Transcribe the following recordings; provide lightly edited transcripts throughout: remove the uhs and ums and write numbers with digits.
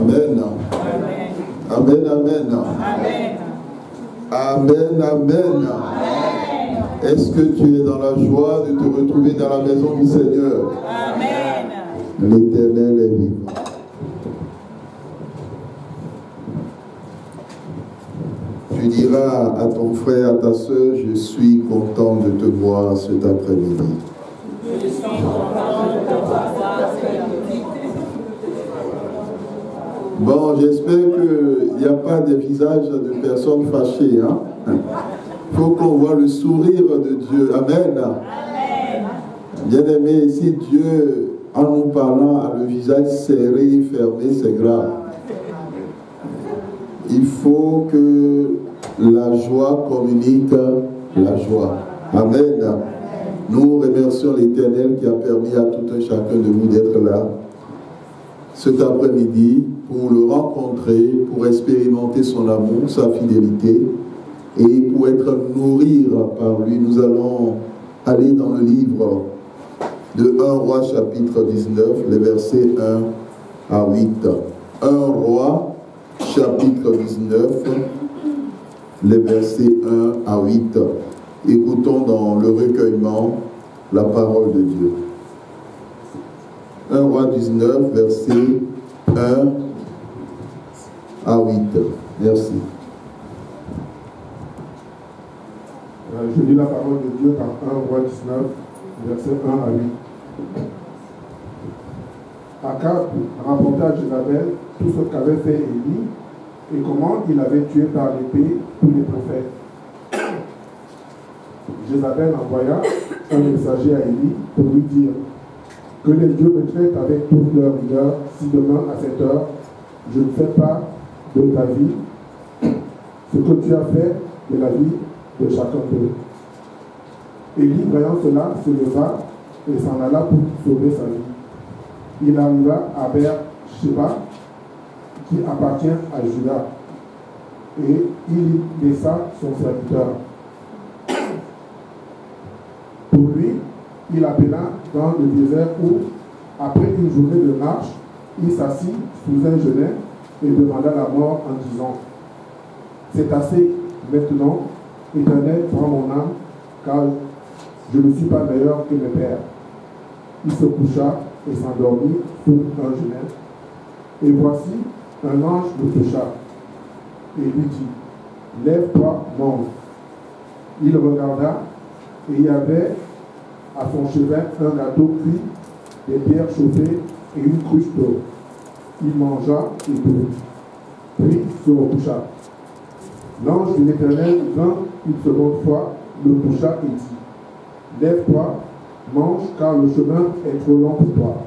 Amen. Amen, amen. Amen, amen. Est-ce que tu es dans la joie de te retrouver dans la maison du Seigneur? Amen. L'Éternel est vivant. Tu diras à ton frère, à ta soeur, je suis content de te voir cet après-midi. Je suis content de te voir cet après-midi. Bon, j'espère qu'il n'y a pas de visage de personnes fâchées. Hein? Il faut qu'on voit le sourire de Dieu. Amen. Amen. Bien-aimé, si Dieu, en nous parlant, a le visage serré, fermé, c'est grave. Il faut que la joie communique la joie. Amen. Nous remercions l'Éternel qui a permis à tout un chacun de nous d'être là cet après-midi pour le rencontrer, pour expérimenter son amour, sa fidélité et pour être nourris par lui. Nous allons aller dans le livre de 1 Roi chapitre 19, les versets 1 à 8. 1 Roi chapitre 19, les versets 1 à 8. Écoutons dans le recueillement la parole de Dieu. 1 Roi 19, versets 1 à 8. Merci. Je lis la parole de Dieu dans 1 Roi 19, versets 1 à 8. Akab rapporta à Jézabel tout ce qu'avait fait Élie et comment il avait tué par l'épée tous les prophètes. Jézabel envoya un messager à Élie pour lui dire que les dieux me traitent avec toute leur rigueur si demain à cette heure je ne fais pas de ta vie ce que tu as fait de la vie de chacun d'eux. Élie, voyant cela, se leva et s'en alla pour sauver sa vie. Il arriva à Beer-Sheba, qui appartient à Juda, et il y laissa son serviteur. Pour lui, il appela dans le désert où, après une journée de marche, il s'assit sous un genêt et demanda la mort en disant « C'est assez, maintenant, Éternel, prends mon âme, car je ne suis pas meilleur que mes pères. » Il se coucha et s'endormit sous un genêt. Et voici, un ange le toucha et lui dit « Lève-toi, mange. » Il regarda et il y avait à son chevet un gâteau cuit, des pierres chauffées et une cruche d'eau. Il mangea et but, puis se recoucha. L'ange de l'Éternel vint une seconde fois, le toucha et dit « Lève-toi, mange, car le chemin est trop long pour toi. »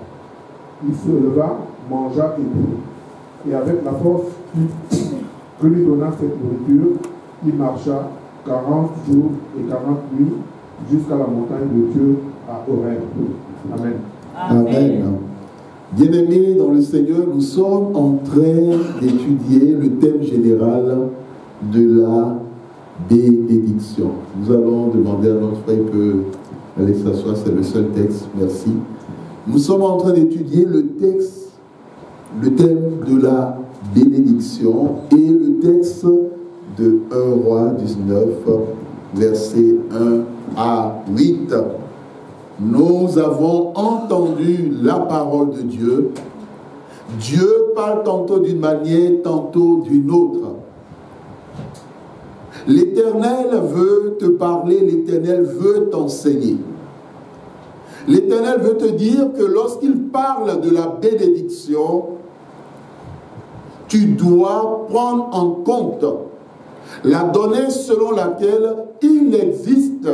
Il se leva, mangea et but. Et avec la force que lui donna cette nourriture, il marcha 40 jours et 40 nuits jusqu'à la montagne de Dieu à Horeb. Amen. Amen. Bien-aimés dans le Seigneur, nous sommes en train d'étudier le thème général de la bénédiction. Nous allons demander à notre frère que aller s'asseoir, c'est le seul texte, merci. Nous sommes en train d'étudier le texte, le thème de la bénédiction et le texte de 1 Roi 19, versets 1 à 8. Nous avons entendu la parole de Dieu. Dieu parle tantôt d'une manière, tantôt d'une autre. L'Éternel veut te parler, l'Éternel veut t'enseigner. L'Éternel veut te dire que lorsqu'il parle de la bénédiction, tu dois prendre en compte la donnée selon laquelle il existe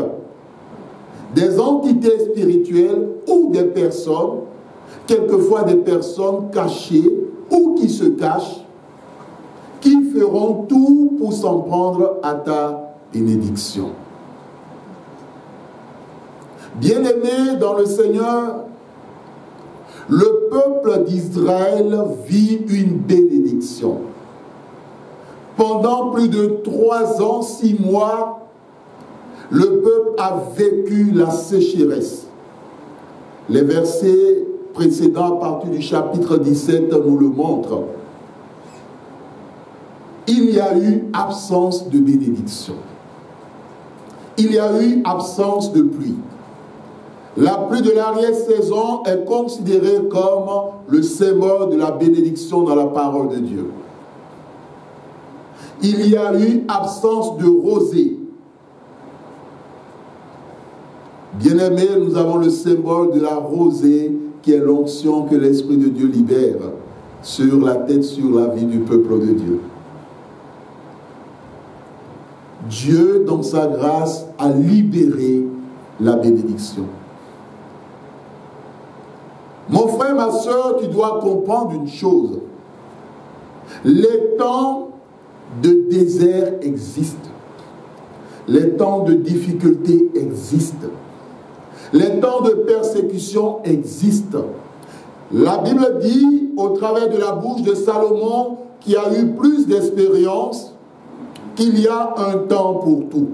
des entités spirituelles ou des personnes, quelquefois des personnes cachées ou qui se cachent, qui feront tout pour s'en prendre à ta bénédiction. Bien-aimés dans le Seigneur, le peuple d'Israël vit une bénédiction. Pendant plus de 3 ans, 6 mois, le peuple a vécu la sécheresse. Les versets précédents à partir du chapitre 17 nous le montrent. il y a eu absence de bénédiction. Il y a eu absence de pluie. La pluie de l'arrière-saison est considérée comme le symbole de la bénédiction dans la parole de Dieu. Il y a eu absence de rosée. Bien-aimés, nous avons le symbole de la rosée qui est l'onction que l'Esprit de Dieu libère sur la tête, sur la vie du peuple de Dieu. Dieu, dans sa grâce, a libéré la bénédiction. Mon frère, ma soeur, tu dois comprendre une chose. Les temps de désert existent. Les temps de difficulté existent. Les temps de persécution existent. La Bible dit, au travers de la bouche de Salomon, qui a eu plus d'expérience, qu'il y a un temps pour tout.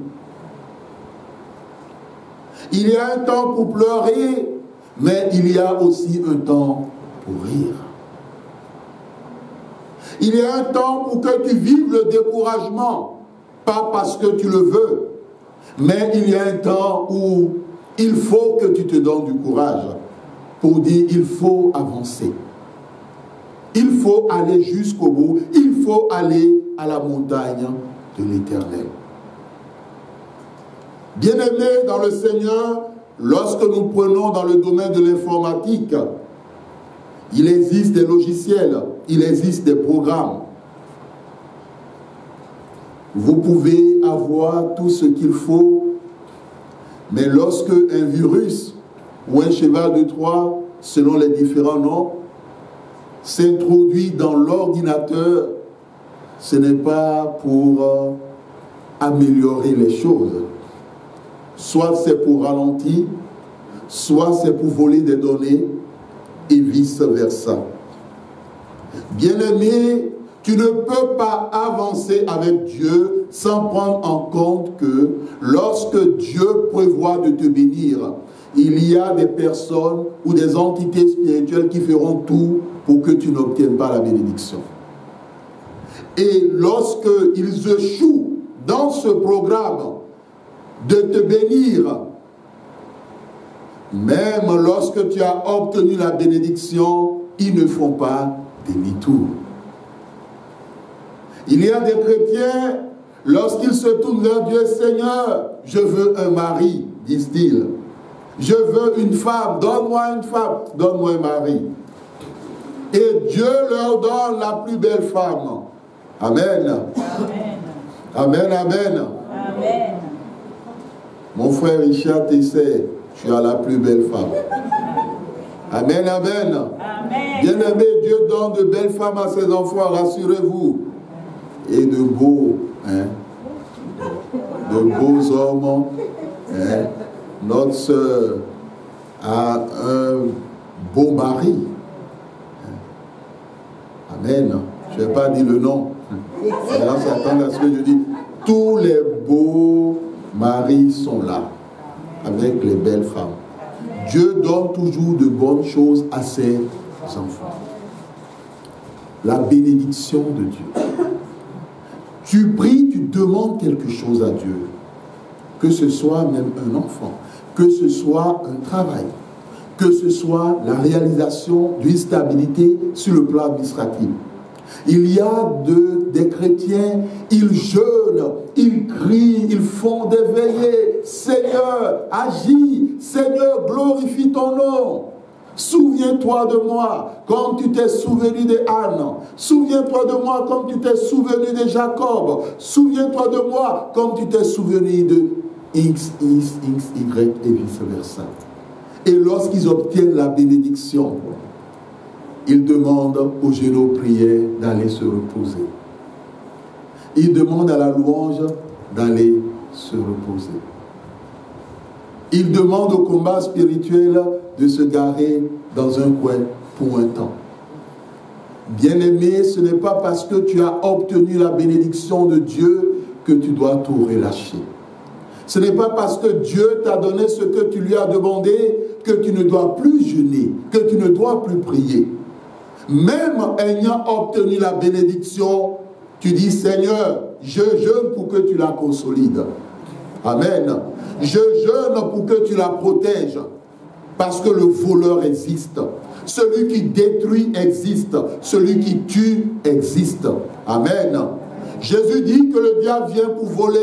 Il y a un temps pour pleurer, mais il y a aussi un temps pour rire. Il y a un temps pour que tu vives le découragement, pas parce que tu le veux, mais il y a un temps où il faut que tu te donnes du courage pour dire il faut avancer. Il faut aller jusqu'au bout, il faut aller à la montagne de l'Éternel. Bien-aimés dans le Seigneur, lorsque nous prenons dans le domaine de l'informatique, il existe des logiciels, il existe des programmes. Vous pouvez avoir tout ce qu'il faut, mais lorsque un virus ou un cheval de Troie, selon les différents noms, s'introduit dans l'ordinateur, ce n'est pas pour améliorer les choses. Soit c'est pour ralentir, soit c'est pour voler des données, et vice-versa. Bien-aimé, tu ne peux pas avancer avec Dieu sans prendre en compte que lorsque Dieu prévoit de te bénir, il y a des personnes ou des entités spirituelles qui feront tout pour que tu n'obtiennes pas la bénédiction. Et lorsqu'ils échouent dans ce programme de te bénir, même lorsque tu as obtenu la bénédiction, ils ne font pas demi-tour. Il y a des chrétiens, lorsqu'ils se tournent vers Dieu, Seigneur, je veux un mari, disent-ils. Je veux une femme, donne-moi une femme, donne-moi un mari. Et Dieu leur donne la plus belle femme. Amen. Amen, amen. Amen. Mon frère Richard Tessé, tu as la plus belle femme. Amen, amen. Amen. Bien-aimé, Dieu donne de belles femmes à ses enfants, rassurez-vous. Et de beaux, de beaux hommes. Notre sœur a un beau mari. Amen. Je ne vais pas dire le nom. Là, s'attendre à ce que je dis. Tous les beaux maris sont là, avec les belles femmes. Dieu donne toujours de bonnes choses à ses enfants. La bénédiction de Dieu. Tu pries, tu demandes quelque chose à Dieu. Que ce soit même un enfant, que ce soit un travail, que ce soit la réalisation d'une stabilité sur le plan administratif. Il y a des chrétiens, ils jeûnent, ils crient, ils font des veillées. Seigneur, agis, Seigneur, glorifie ton nom. Souviens-toi de moi comme tu t'es souvenu de Anne. Souviens-toi de moi comme tu t'es souvenu de Jacob. Souviens-toi de moi comme tu t'es souvenu de X, Y et vice-versa. Et lorsqu'ils obtiennent la bénédiction, ils demandent aux genoux prières d'aller se reposer. Ils demandent à la louange d'aller se reposer. Ils demandent au combat spirituel de se garer dans un coin pour un temps. Bien-aimé, ce n'est pas parce que tu as obtenu la bénédiction de Dieu que tu dois tout relâcher. Ce n'est pas parce que Dieu t'a donné ce que tu lui as demandé que tu ne dois plus jeûner, que tu ne dois plus prier. Même ayant obtenu la bénédiction, Tu dis, Seigneur, je jeûne pour que tu la consolides. Amen. Je jeûne pour que tu la protèges. Parce que le voleur existe. Celui qui détruit existe. Celui qui tue existe. Amen. Jésus dit que le diable vient pour voler,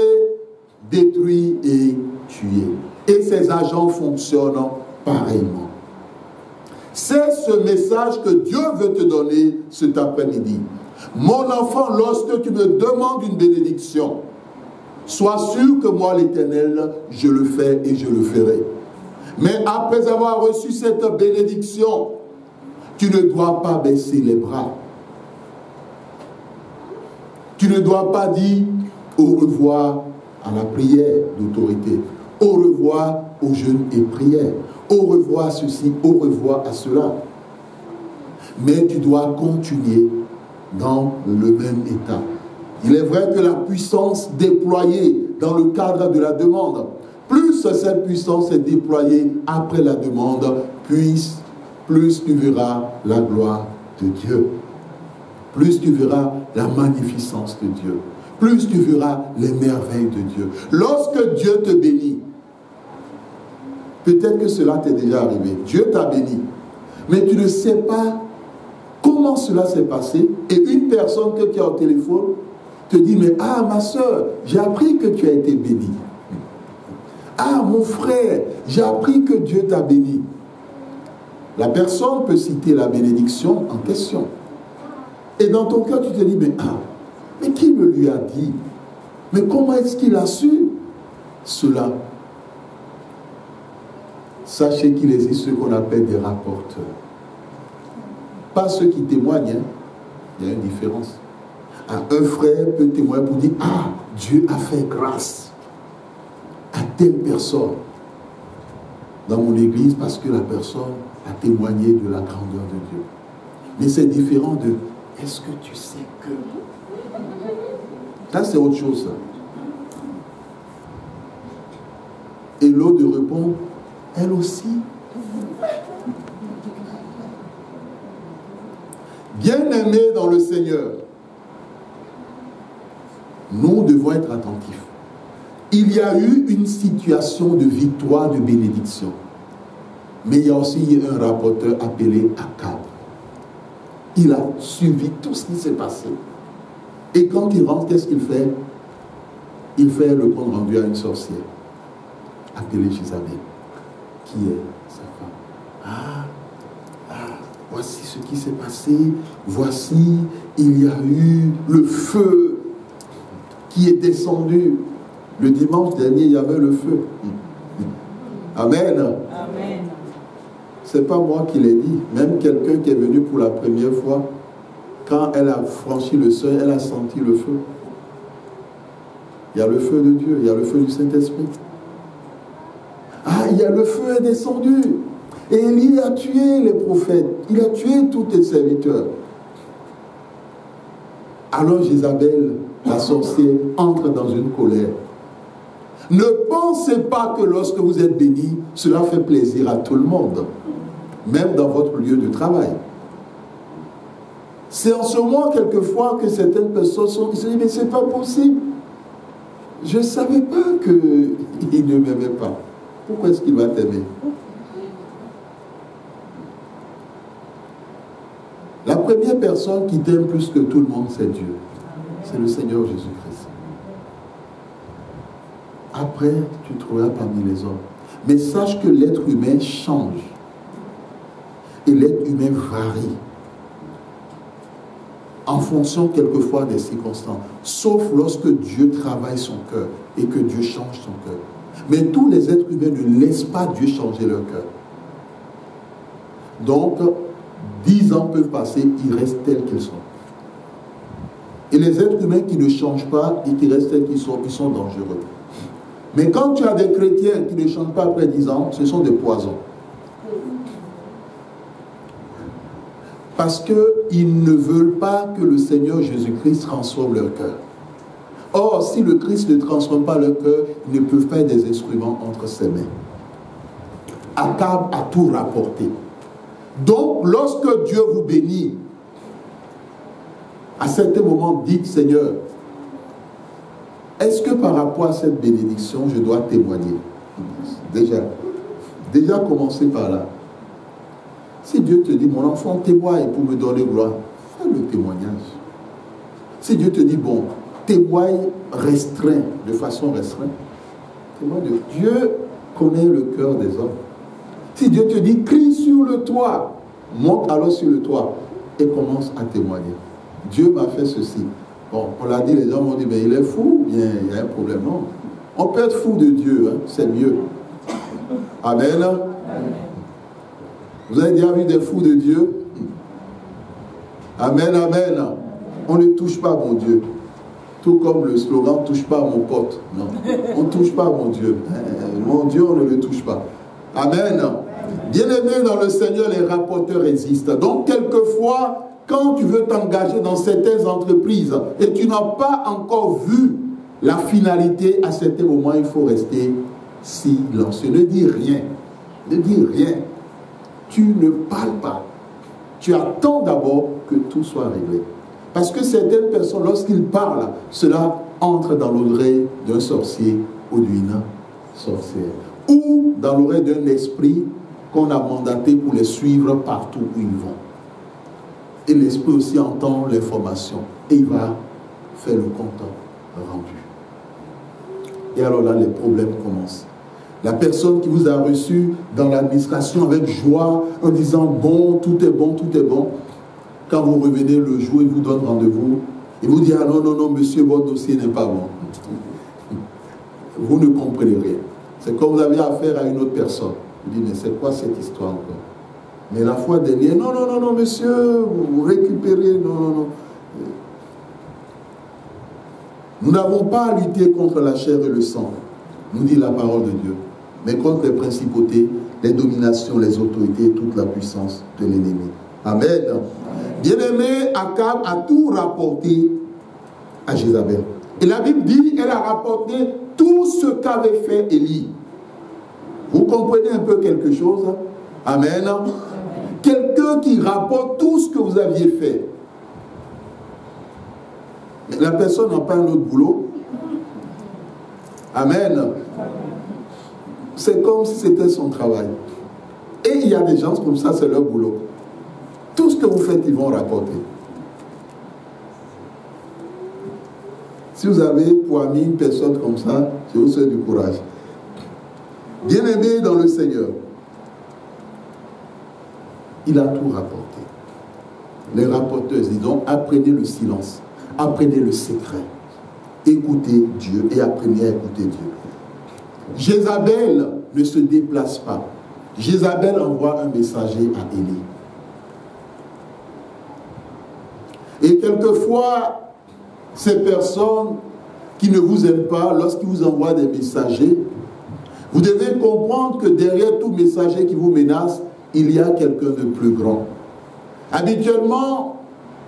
détruire et tuer. Et ses agents fonctionnent pareillement. C'est ce message que Dieu veut te donner cet après-midi. Mon enfant, lorsque tu me demandes une bénédiction, sois sûr que moi, l'Éternel, je le fais et je le ferai. Mais après avoir reçu cette bénédiction, tu ne dois pas baisser les bras. Tu ne dois pas dire au revoir à la prière d'autorité, au revoir au jeûne et prière, au revoir à ceci, au revoir à cela. Mais tu dois continuer dans le même état. Il est vrai que la puissance déployée dans le cadre de la demande, plus cette puissance est déployée après la demande, plus tu verras la gloire de Dieu. Plus tu verras la magnificence de Dieu. Plus tu verras les merveilles de Dieu. Lorsque Dieu te bénit, peut-être que cela t'est déjà arrivé. Dieu t'a béni. Mais tu ne sais pas comment cela s'est passé. Et une personne que tu as au téléphone te dit, mais ah ma soeur, j'ai appris que tu as été béni. Ah mon frère, j'ai appris que Dieu t'a béni. La personne peut citer la bénédiction en question. Et dans ton cœur, tu te dis, mais qui me lui a dit? Mais comment est-ce qu'il a su cela? Sachez qu'il existe ce qu'on appelle des rapporteurs. Pas ceux qui témoignent, hein. Il y a une différence. Un frère peut témoigner pour dire, ah, Dieu a fait grâce à telle personne dans mon église parce que la personne a témoigné de la grandeur de Dieu. Mais c'est différent de, est-ce que tu sais que... Ça, c'est autre chose. Et l'autre répond, elle aussi. Bien-aimés dans le Seigneur, nous devons être attentifs. Il y a eu une situation de victoire, de bénédiction. Mais il y a aussi un rapporteur appelé Akab. Il a suivi tout ce qui s'est passé. Et quand il rentre, qu'est-ce qu'il fait? Il fait le compte rendu à une sorcière, appelée Jézabel, qui est sa femme. Voici ce qui s'est passé. Voici, il y a eu le feu qui est descendu. Le dimanche dernier, il y avait le feu. Amen. Amen. C'est pas moi qui l'ai dit. Même quelqu'un qui est venu pour la première fois, quand elle a franchi le seuil, elle a senti le feu. Il y a le feu de Dieu, il y a le feu du Saint-Esprit. Ah, il y a le feu est descendu. Et Élie a tué les prophètes. Il a tué tous les serviteurs. Alors Jézabel, la sorcière, entre dans une colère. Ne pensez pas que lorsque vous êtes béni, cela fait plaisir à tout le monde. Même dans votre lieu de travail. C'est en ce moment, quelquefois, que certaines personnes se disent, mais c'est pas possible. Je ne savais pas qu'il ne m'aimait pas. Pourquoi est-ce qu'il va t'aimer? La première personne qui t'aime plus que tout le monde, c'est Dieu. C'est le Seigneur Jésus-Christ. Après, tu trouveras parmi les hommes. Mais sache que l'être humain change. Et l'être humain varie. En fonction quelquefois des circonstances. Sauf lorsque Dieu travaille son cœur et que Dieu change son cœur. Mais tous les êtres humains ne laissent pas Dieu changer leur cœur. Donc, 10 ans peuvent passer, ils restent tels qu'ils sont. Et les êtres humains qui ne changent pas et qui restent tels qu'ils sont, ils sont dangereux. Mais quand tu as des chrétiens qui ne changent pas après 10 ans, ce sont des poisons. Parce qu'ils ne veulent pas que le Seigneur Jésus-Christ transforme leur cœur. Or, si le Christ ne transforme pas leur cœur, ils ne peuvent pas être des instruments entre ses mains. Akab a tout rapporté. Donc, lorsque Dieu vous bénit, À certains moments, dites, Seigneur, est-ce que par rapport à cette bénédiction, je dois témoigner? Déjà commencez par là. Si Dieu te dit, mon enfant, témoigne pour me donner gloire, fais le témoignage. Si Dieu te dit, bon, témoigne restreint, de façon restreinte, témoigne. Dieu connaît le cœur des hommes. Si Dieu te dit, crie sur le toit, monte alors sur le toit et commence à témoigner. Dieu m'a fait ceci. Bon, on l'a dit, les gens m'ont dit, mais il est fou, bien, il y a un problème. Non, on peut être fou de Dieu, hein, c'est mieux. Amen. Vous avez déjà vu des fous de Dieu? Amen, amen. On ne touche pas mon Dieu. Tout comme le slogan, touche pas mon pote. Non, on ne touche pas mon Dieu. Mon Dieu, on ne le touche pas. Amen. Bien-aimés dans le Seigneur, les rapporteurs existent. Donc, quelquefois, quand tu veux t'engager dans certaines entreprises et tu n'as pas encore vu la finalité, à certains moments, il faut rester silencieux. Ne dis rien. Ne dis rien. Tu ne parles pas. Tu attends d'abord que tout soit réglé. Parce que certaines personnes, lorsqu'ils parlent, cela entre dans l'oreille d'un sorcier ou d'une sorcière. Ou dans l'oreille d'un esprit qu'on a mandaté pour les suivre partout où ils vont. Et l'esprit aussi entend l'information. Et il va faire le compte rendu. Et alors là, les problèmes commencent. La personne qui vous a reçu dans l'administration avec joie, en disant bon, tout est bon, tout est bon. Quand vous revenez le jour, il vous donne rendez-vous. Il vous dit, ah non, non, non, monsieur, votre dossier n'est pas bon. Vous ne comprenez rien. C'est comme vous avez affaire à une autre personne. Vous dites, mais c'est quoi cette histoire encore? Mais la fois dernière, non, non, non, non, monsieur, vous récupérez, non, non, non. Nous n'avons pas à lutter contre la chair et le sang, nous dit la parole de Dieu, mais contre les principautés, les dominations, les autorités et toute la puissance de l'ennemi. Amen. Bien-aimé, Akab a tout rapporté à Jézabel. Et la Bible dit, elle a rapporté tout ce qu'avait fait Élie. Vous comprenez un peu quelque chose? Amen. Quelqu'un qui rapporte tout ce que vous aviez fait. La personne n'a pas un autre boulot. Amen. C'est comme si c'était son travail. Et il y a des gens comme ça, c'est leur boulot. Tout ce que vous faites, ils vont rapporter. Si vous avez pour ami une personne comme ça, je vous souhaite du courage. Bien-aimé dans le Seigneur, il a tout rapporté. Les rapporteurs, disons, apprenez le silence, apprenez le secret, écoutez Dieu et apprenez à écouter Dieu. Jézabel ne se déplace pas. Jézabel envoie un messager à Élie. Et quelquefois, ces personnes qui ne vous aiment pas, lorsqu'ils vous envoient des messagers, vous devez comprendre que derrière tout messager qui vous menace, il y a quelqu'un de plus grand. Habituellement,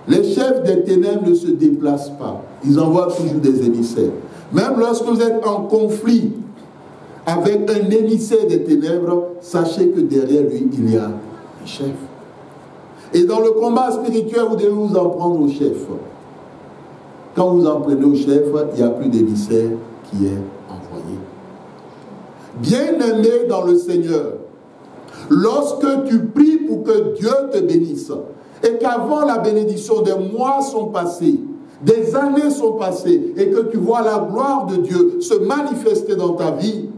les chefs des ténèbres ne se déplacent pas. Ils envoient toujours des émissaires. Même lorsque vous êtes en conflit avec un émissaire des ténèbres, sachez que derrière lui, il y a un chef. Et dans le combat spirituel, vous devez vous en prendre au chef. Quand vous en prenez au chef, il n'y a plus d'émissaire qui est envoyé. Bien-aimé dans le Seigneur, lorsque tu pries pour que Dieu te bénisse, et qu'avant la bénédiction, des mois sont passés, des années sont passées, et que tu vois la gloire de Dieu se manifester dans ta vie,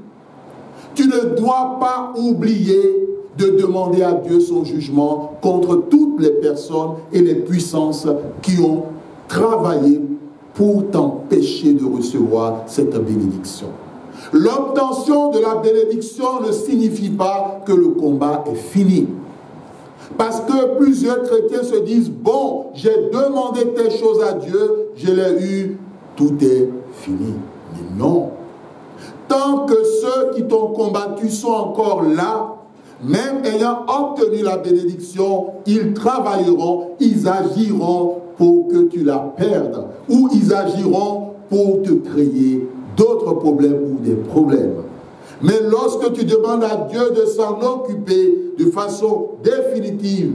tu ne dois pas oublier de demander à Dieu son jugement contre toutes les personnes et les puissances qui ont travaillé pour t'empêcher de recevoir cette bénédiction. L'obtention de la bénédiction ne signifie pas que le combat est fini. Parce que plusieurs chrétiens se disent, bon, j'ai demandé telle chose à Dieu, je l'ai eu, tout est fini. Mais non. Tant que ceux qui t'ont combattu sont encore là, même ayant obtenu la bénédiction, ils travailleront, ils agiront pour que tu la perdes, ou ils agiront pour te créer d'autres problèmes ou des problèmes. Mais lorsque tu demandes à Dieu de s'en occuper de façon définitive,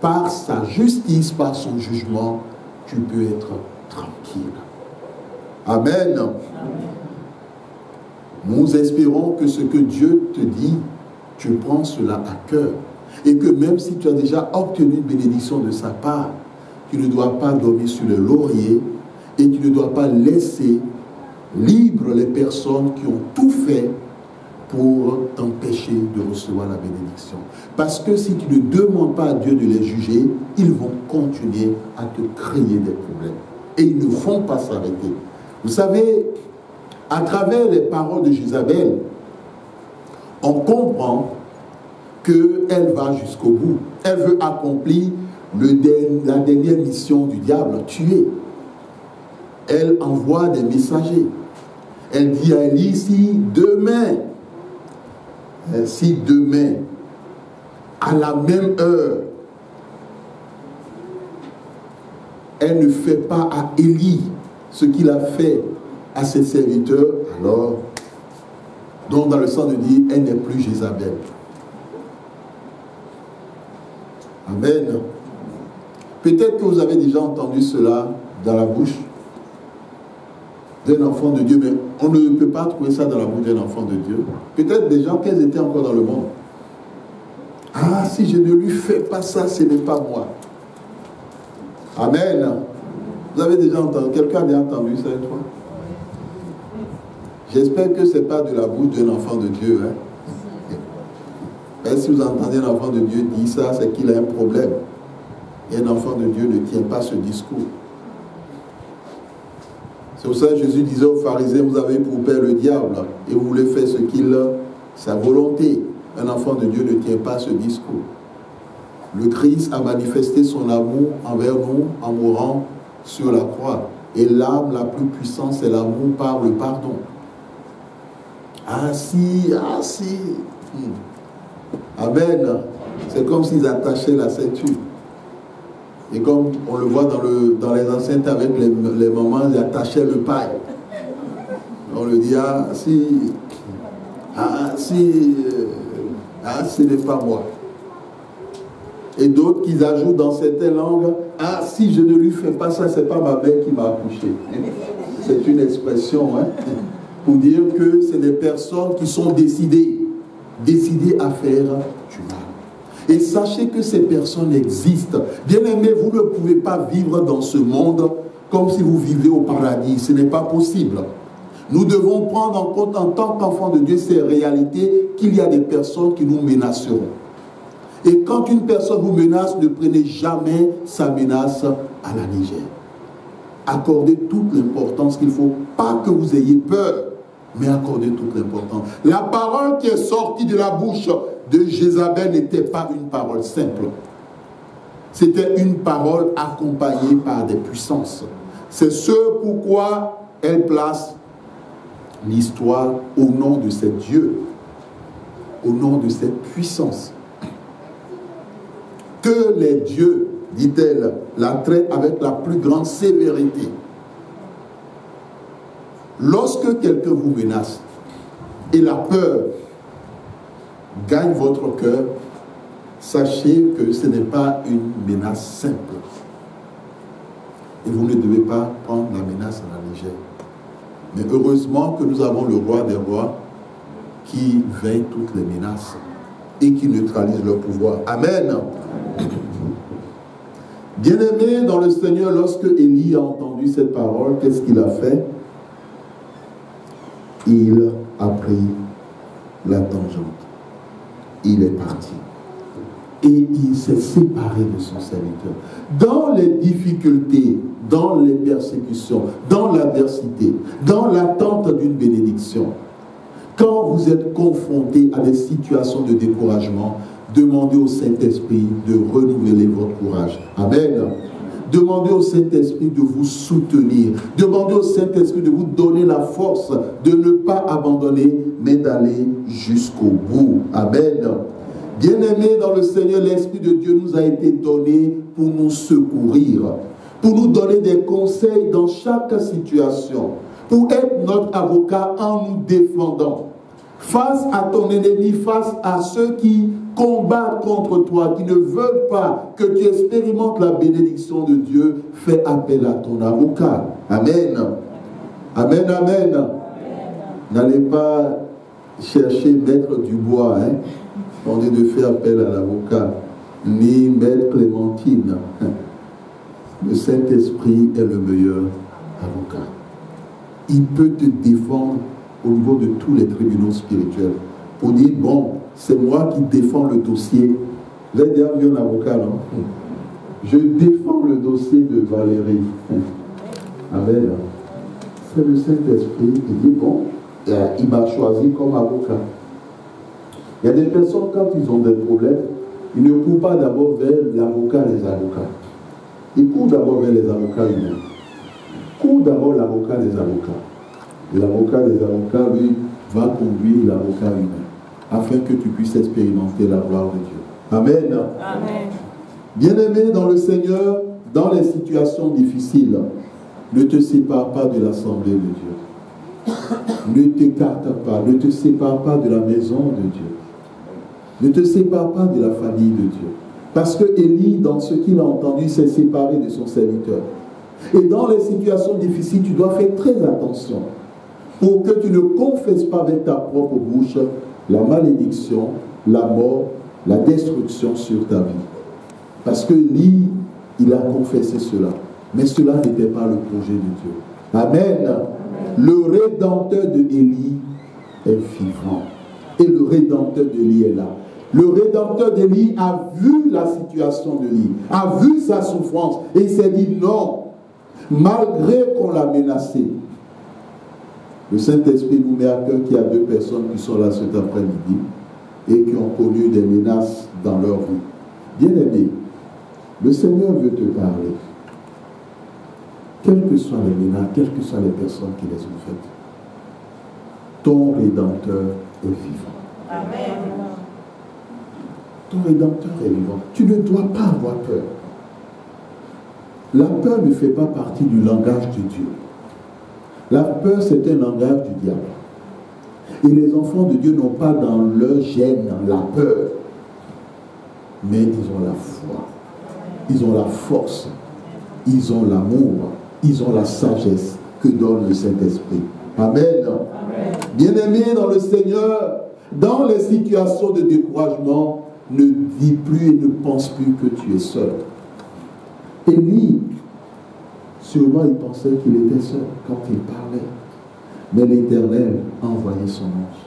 par sa justice, par son jugement, tu peux être tranquille. Amen. Nous espérons que ce que Dieu te dit, tu prends cela à cœur. Et que même si tu as déjà obtenu une bénédiction de sa part, tu ne dois pas dormir sur le laurier et tu ne dois pas laisser libres les personnes qui ont tout fait pour t'empêcher de recevoir la bénédiction. Parce que si tu ne demandes pas à Dieu de les juger, ils vont continuer à te créer des problèmes. Et ils ne vont pas s'arrêter. Vous savez, à travers les paroles de Jézabel, on comprend qu'elle va jusqu'au bout. Elle veut accomplir la dernière mission du diable, tuer. Elle envoie des messagers. Elle dit à Élie, si demain, à la même heure, elle ne fait pas à Élie ce qu'il a fait à ses serviteurs, alors, donc dans le sens de dire, elle n'est plus Jézabel. Amen. Peut-être que vous avez déjà entendu cela dans la bouche d'un enfant de Dieu, mais on ne peut pas trouver ça dans la bouche d'un enfant de Dieu. Peut-être des gens qu'elles étaient encore dans le monde. Ah, si je ne lui fais pas ça, ce n'est pas moi. Amen. Vous avez déjà entendu, quelqu'un a déjà entendu ça une fois? J'espère que ce n'est pas de la bouche d'un enfant de Dieu. Hein? Mais si vous entendez un enfant de Dieu dire ça, c'est qu'il a un problème. Et un enfant de Dieu ne tient pas ce discours. C'est pour ça que Jésus disait aux pharisiens, vous avez pour père le diable et vous voulez faire sa volonté. Un enfant de Dieu ne tient pas ce discours. Le Christ a manifesté son amour envers nous en mourant sur la croix. Et l'arme la plus puissante, c'est l'amour par le pardon. Ah si. Amen. C'est comme s'ils attachaient la ceinture. Et comme on le voit dans les enceintes avec les mamans, ils attachaient le paille. On le dit, ce n'est pas moi. Et d'autres qui ajoutent dans certaines langues, si je ne lui fais pas ça, c'est pas ma mère qui m'a accouché. C'est une expression, hein, pour dire que c'est des personnes qui sont décidées à faire du mal. Et sachez que ces personnes existent. Bien-aimés, vous ne pouvez pas vivre dans ce monde comme si vous vivez au paradis. Ce n'est pas possible. Nous devons prendre en compte en tant qu'enfants de Dieu ces réalités qu'il y a des personnes qui nous menaceront. Et quand une personne vous menace, ne prenez jamais sa menace à la légère. Accordez toute l'importance qu'il faut. Pas que vous ayez peur, mais accordez toute l'importance. La parole qui est sortie de la bouche de Jézabel n'était pas une parole simple. C'était une parole accompagnée par des puissances. C'est ce pourquoi elle place l'histoire au nom de ces dieux, au nom de cette puissance. Que les dieux, dit-elle, la traitent avec la plus grande sévérité. Lorsque quelqu'un vous menace et la peur gagne votre cœur, sachez que ce n'est pas une menace simple. Et vous ne devez pas prendre la menace à la légère. Mais heureusement que nous avons le roi des rois qui vainc toutes les menaces et qui neutralise leur pouvoir. Amen. Bien-aimé dans le Seigneur, lorsque Élie a entendu cette parole, qu'est-ce qu'il a fait? Il a pris la tangente. Il est parti. Et il s'est séparé de son serviteur. Dans les difficultés, dans les persécutions, dans l'adversité, dans l'attente d'une bénédiction, quand vous êtes confronté à des situations de découragement, demandez au Saint-Esprit de renouveler votre courage. Amen. Demandez au Saint-Esprit de vous soutenir. Demandez au Saint-Esprit de vous donner la force de ne pas abandonner, mais d'aller jusqu'au bout. Amen. Bien-aimés dans le Seigneur, l'Esprit de Dieu nous a été donné pour nous secourir, pour nous donner des conseils dans chaque situation, pour être notre avocat en nous défendant. Face à ton ennemi, face à ceux qui combattent contre toi, qui ne veulent pas que tu expérimentes la bénédiction de Dieu, fais appel à ton avocat. Amen. Amen, amen. N'allez pas chercher Maître Dubois, hein, on dit de faire appel à l'avocat, ni Maître Clémentine. Le Saint-Esprit est le meilleur avocat. Il peut te défendre au niveau de tous les tribunaux spirituels. Pour dire, bon, c'est moi qui défends le dossier. Vous avez déjà vu un avocat, non? Je défends le dossier de Valérie. Amen. C'est le Saint-Esprit qui dit, bon, il m'a choisi comme avocat. Il y a des personnes, quand ils ont des problèmes, ils ne courent pas d'abord vers l'avocat des avocats. Ils courent d'abord vers les avocats humains. Cours d'abord l'avocat des avocats. Et l'avocat des avocats, lui, va conduire l'avocat humain, afin que tu puisses expérimenter la gloire de Dieu. Amen. Amen. Bien-aimé dans le Seigneur, dans les situations difficiles, ne te sépare pas de l'assemblée de Dieu. Ne t'écarte pas, ne te sépare pas de la maison de Dieu. Ne te sépare pas de la famille de Dieu. Parce que Élie, dans ce qu'il a entendu, s'est séparé de son serviteur. Et dans les situations difficiles, tu dois faire très attention pour que tu ne confesses pas avec ta propre bouche la malédiction, la mort, la destruction sur ta vie. Parce que Élie, il a confessé cela. Mais cela n'était pas le projet de Dieu. Amen. Le Rédempteur de Élie est vivant. Et le Rédempteur d'Élie est là. Le Rédempteur d'Élie a vu la situation d'Élie, a vu sa souffrance et il s'est dit non, malgré qu'on l'a menacé. Le Saint-Esprit nous met à cœur qu'il y a deux personnes qui sont là cet après-midi et qui ont connu des menaces dans leur vie. Bien-aimé, le Seigneur veut te parler. Quelles que soient les menaces, quelles que soient les personnes qui les ont faites, ton Rédempteur est vivant. Amen. Ton Rédempteur est vivant. Tu ne dois pas avoir peur. La peur ne fait pas partie du langage de Dieu. La peur, c'est un langage du diable. Et les enfants de Dieu n'ont pas dans leur gène la peur. Mais ils ont la foi. Ils ont la force. Ils ont l'amour. Ils ont la sagesse que donne le Saint-Esprit. Amen. Amen. Bien-aimés dans le Seigneur, dans les situations de découragement, ne dis plus et ne pense plus que tu es seul. Élie, sûrement il pensait qu'il était seul quand il parlait. Mais l'Éternel a envoyé son ange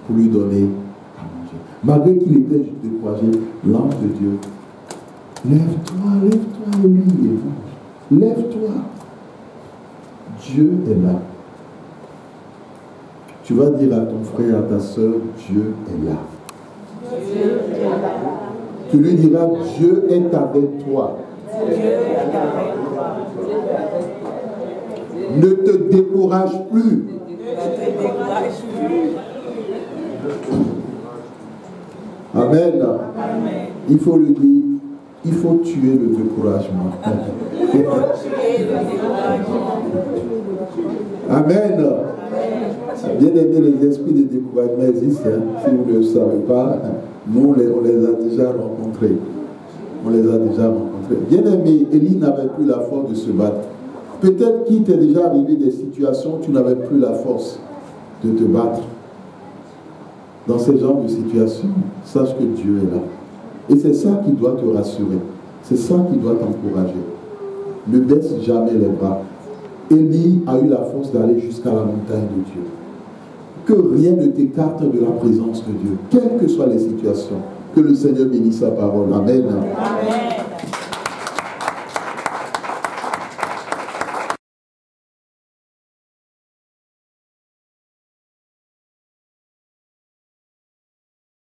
pour lui donner à manger. Malgré qu'il était découragé, l'ange de Dieu, lève-toi, Élie, lève-toi. Dieu est là. Tu vas dire à ton frère, à ta soeur, Dieu est là. Tu lui diras, Dieu est avec toi. Ne te décourage plus. Amen. Il faut lui dire, il faut tuer le découragement. Amen. Bien aimé, les esprits de découragement existent. Si vous ne le savez pas, nous, on les a déjà rencontrés. On les a déjà rencontrés. Bien aimé, Élie n'avait plus la force de se battre. Peut-être qu'il t'est déjà arrivé des situations où tu n'avais plus la force de te battre. Dans ce genre de situation, sache que Dieu est là. Et c'est ça qui doit te rassurer. C'est ça qui doit t'encourager. Ne baisse jamais les bras. Élie a eu la force d'aller jusqu'à la montagne de Dieu. Que rien ne t'écarte de la présence de Dieu, quelles que soient les situations. Que le Seigneur bénisse sa parole. Amen. Amen.